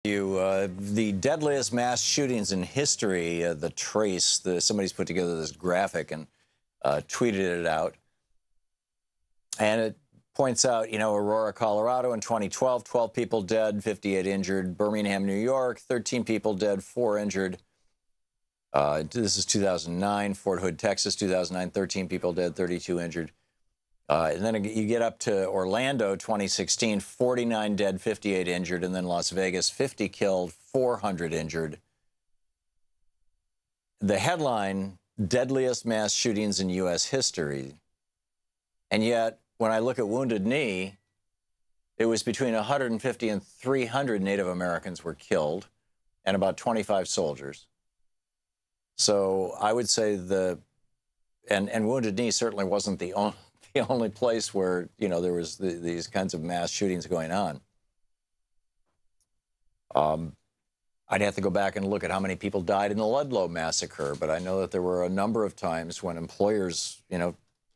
The deadliest mass shootings in history, somebody's put together this graphic and tweeted it out. And it points out, Aurora, Colorado in 2012, 12 people dead, 58 injured. Birmingham, New York, 13 people dead, 4 injured. This is 2009. Fort Hood, Texas, 2009, 13 people dead, 32 injured. And then you get up to Orlando, 2016, 49 dead, 58 injured. And then Las Vegas, 50 killed, 400 injured. The headline, deadliest mass shootings in U.S. history. And yet, when I look at Wounded Knee, it was between 150 and 300 Native Americans were killed and about 25 soldiers. So I would say and Wounded Knee certainly wasn't the only place where, there was these kinds of mass shootings going on. I'd have to go back and look at how many people died in the Ludlow massacre, but I know that there were a number of times when employers,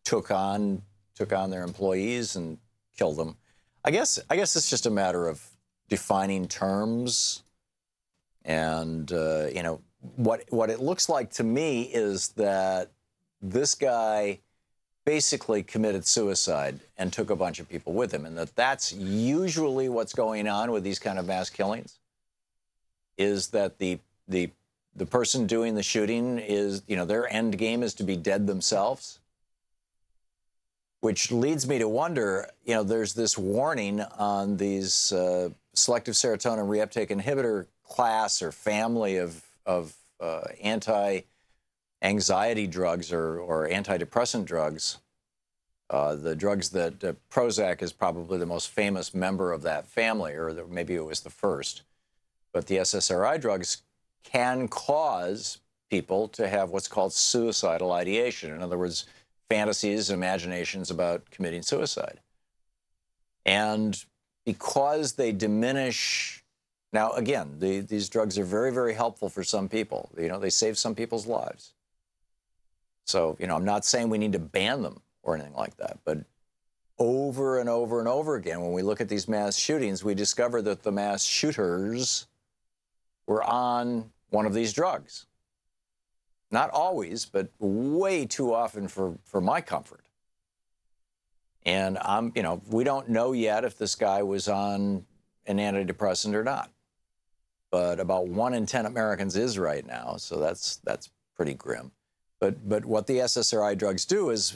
took on their employees and killed them. I guess it's just a matter of defining terms. And, what it looks like to me is that this guy basically committed suicide and took a bunch of people with him. And that's usually what's going on with these kind of mass killings, is that the person doing the shooting is, their end game is to be dead themselves. Which leads me to wonder, there's this warning on these selective serotonin reuptake inhibitor class or family of anti-anxiety drugs or antidepressant drugs. The drugs that Prozac is probably the most famous member of that family, or maybe it was the first. But the SSRI drugs can cause people to have what's called suicidal ideation. In other words, fantasies, imaginations about committing suicide. And because they diminish, now again, these drugs are very, very helpful for some people. They save some people's lives. So, I'm not saying we need to ban them or anything like that, but over and over and over again, when we look at these mass shootings, we discover that the mass shooters were on one of these drugs. Not always, but way too often for my comfort. And we don't know yet if this guy was on an antidepressant or not. But about 1 in 10 Americans is right now, so that's pretty grim. But what the SSRI drugs do is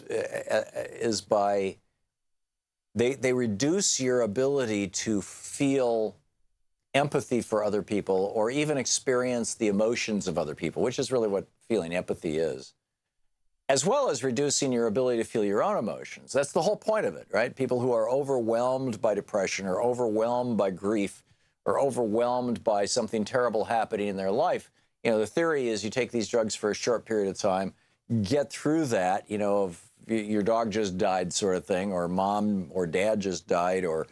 by they reduce your ability to feel empathy for other people or even experience the emotions of other people, which is really what feeling empathy is, as well as reducing your ability to feel your own emotions. That's the whole point of it, right? People who are overwhelmed by depression or overwhelmed by grief or overwhelmed by something terrible happening in their life, the theory is you take these drugs for a short period of time, get through that, of your dog just died sort of thing, or mom or dad just died, or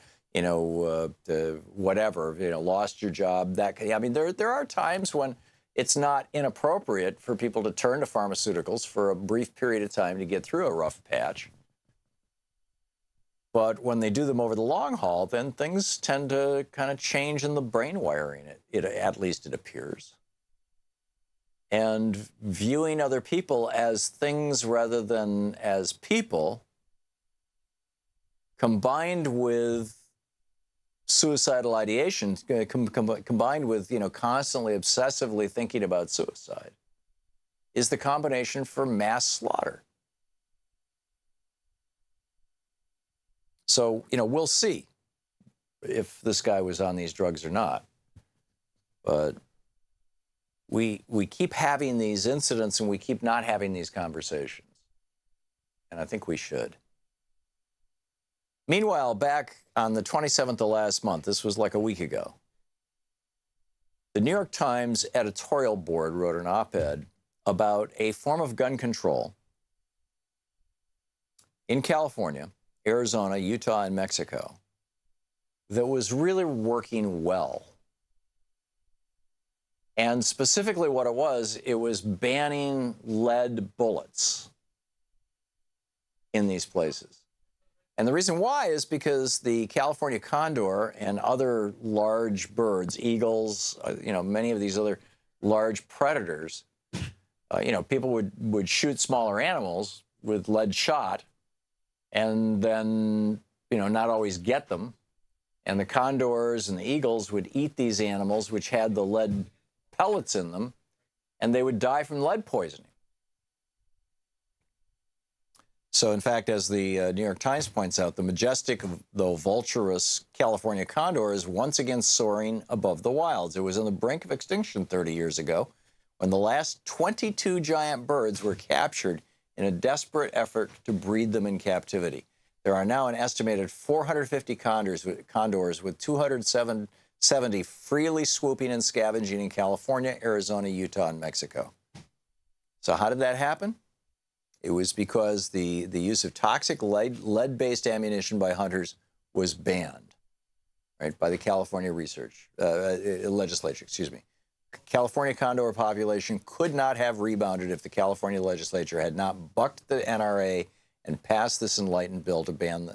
whatever, lost your job. There are times when it's not inappropriate for people to turn to pharmaceuticals for a brief period of time to get through a rough patch. But when they do them over the long haul, then things tend to kind of change in the brain wiring, at least it appears. And viewing other people as things rather than as people, combined with suicidal ideation, combined with, constantly obsessively thinking about suicide, is the combination for mass slaughter. So, we'll see if this guy was on these drugs or not. But we keep having these incidents and we keep not having these conversations. And I think we should. Meanwhile, back on the 27th of last month, this was like a week ago, the New York Times editorial board wrote an op-ed about a form of gun control in California, Arizona, Utah, and Mexico that was really working well. And specifically what it was banning lead bullets in these places. And the reason why is because the California condor and other large birds, eagles, many of these other large predators, people would shoot smaller animals with lead shot and then, not always get them. And the condors and the eagles would eat these animals, which had the lead pellets in them, and they would die from lead poisoning. So, in fact, as the New York Times points out, the majestic, though vulturous California condor is once again soaring above the wilds. It was on the brink of extinction 30 years ago when the last 22 giant birds were captured in a desperate effort to breed them in captivity. There are now an estimated 450 condors with 270 freely swooping and scavenging in California, Arizona, Utah, and Mexico. So how did that happen? It was because the use of toxic lead-based ammunition by hunters was banned, right, by the California legislature. California condor population could not have rebounded if the California legislature had not bucked the NRA and passed this enlightened bill to ban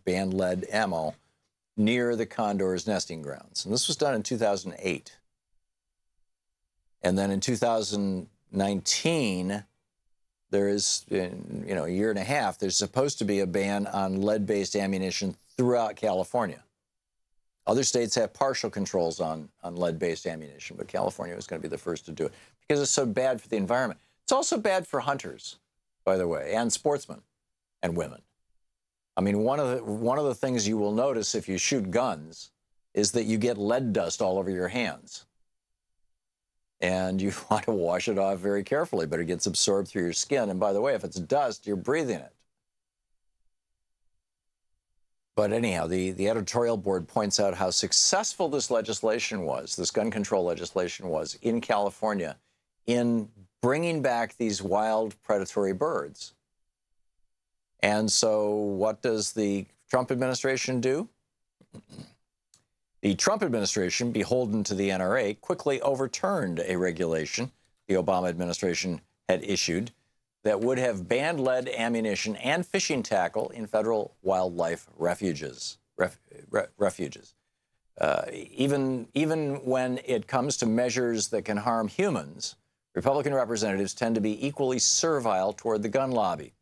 lead ammo near the condor's nesting grounds. And this was done in 2008. And then in 2019. There is, in a year and a half, there's supposed to be a ban on lead-based ammunition throughout California. Other states have partial controls on lead-based ammunition, but California was going to be the first to do it because it's so bad for the environment. It's also bad for hunters, by the way, and sportsmen and women. I mean, one of the things you will notice if you shoot guns is that you get lead dust all over your hands. And you want to wash it off very carefully, but it gets absorbed through your skin. And by the way, if it's dust, you're breathing it. But anyhow, the editorial board points out how successful this legislation was, this gun control legislation was in California in bringing back these wild predatory birds. And so what does the Trump administration do? The Trump administration, beholden to the NRA, quickly overturned a regulation the Obama administration had issued that would have banned lead ammunition and fishing tackle in federal wildlife refuges. Even when it comes to measures that can harm humans, Republican representatives tend to be equally servile toward the gun lobby.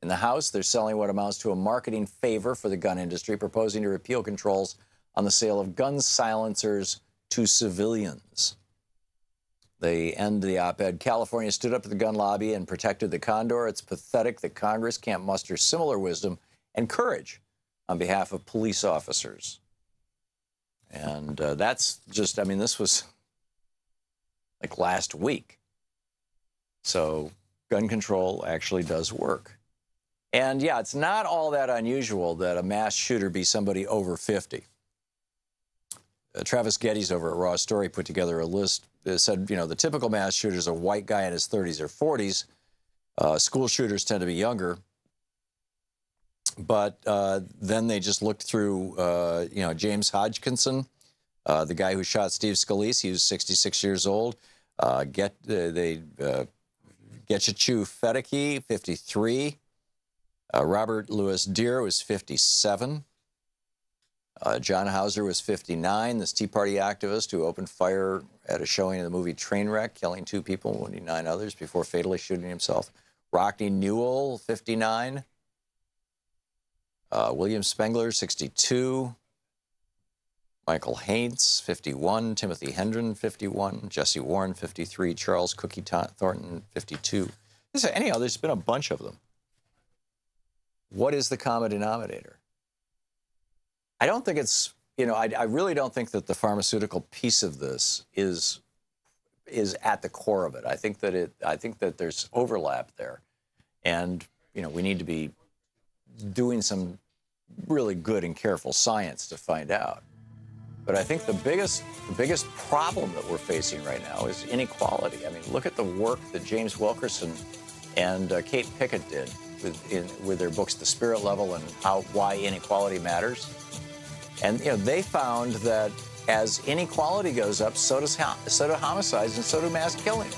In the House, they're selling what amounts to a marketing favor for the gun industry, proposing to repeal controls on the sale of gun silencers to civilians. They end the op-ed. California stood up to the gun lobby and protected the condor. It's pathetic that Congress can't muster similar wisdom and courage on behalf of police officers. And that's just, this was like last week. So gun control actually does work. And yeah, it's not all that unusual that a mass shooter be somebody over 50. Travis Getty's over at Raw Story put together a list that said, the typical mass shooter is a white guy in his 30s or 40s. School shooters tend to be younger. But then they just looked through, James Hodgkinson, the guy who shot Steve Scalise. He was 66 years old. Getchachu Fedeke, 53. Robert Louis Deere was 57. John Hauser was 59, this Tea Party activist who opened fire at a showing of the movie Trainwreck, killing 2 people, wounding 9 others before fatally shooting himself. Rockne Newell, 59. William Spengler, 62. Michael Haints, 51. Timothy Hendren, 51. Jesse Warren, 53. Charles Cookie Thornton, 52. Anyhow, there's been a bunch of them. What is the common denominator? I don't think it's, I really don't think that the pharmaceutical piece of this is at the core of it. I think that there's overlap there. And, we need to be doing some really good and careful science to find out. But I think the biggest problem that we're facing right now is inequality. Look at the work that James Wilkerson and Kate Pickett did with their books, The Spirit Level and Why Inequality Matters. And they found that as inequality goes up, so do homicides and so do mass killings.